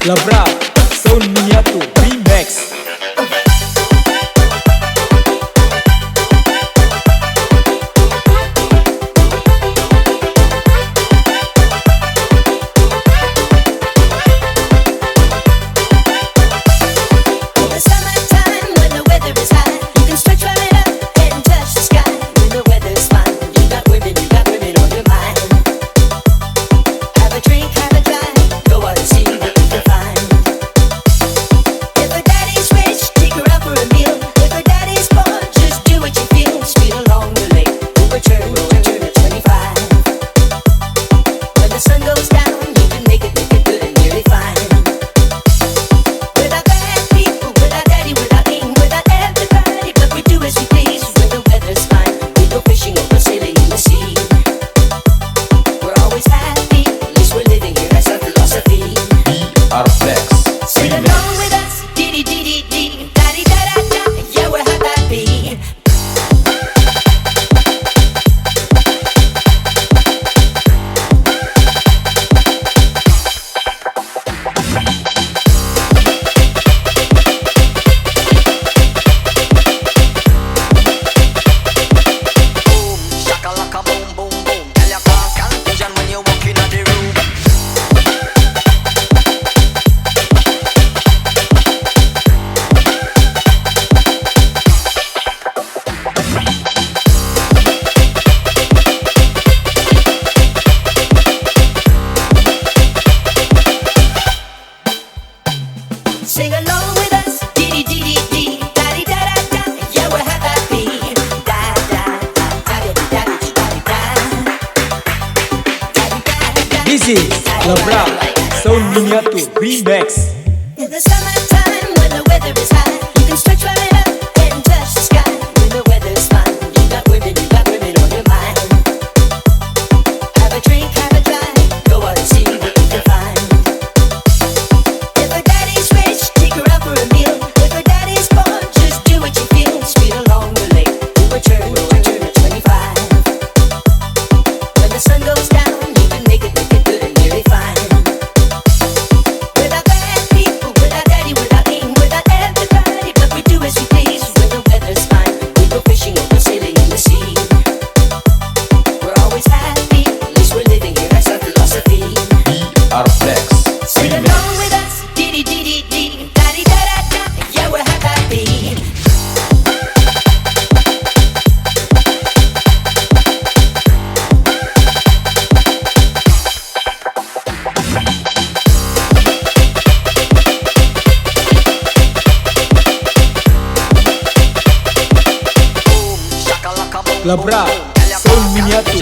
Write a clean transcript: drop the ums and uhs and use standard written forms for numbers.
Labrak, sound miniatur remix. Sing along with us, dee dee dee dee, da dee da da da. Yeah, we're happy, da da da da da da da. This is Labrak, sound miniatur remix. In the summertime, when the weather is high, you can stretch right up and touch the sky. When the weather's fine, you got women on your mind. Have a drink, have a drive, go out and see what you can find. If her daddy's rich, take her out for a meal. If her daddy's poor, just do what you feel. Speed along the lake, return to 25. When the sun goes down, you can make it good and really fine. Without bad people, without daddy, without me, without everybody, but we do as we please. When the weather's fine, we go fishing or we're sailing in the sea. We're always happy, at least we're living here, that's our philosophy. Flex. Sing along with us, dee dee dee dee dee, da dee da da da. Yeah, we're happy. Labrak, sound miniatur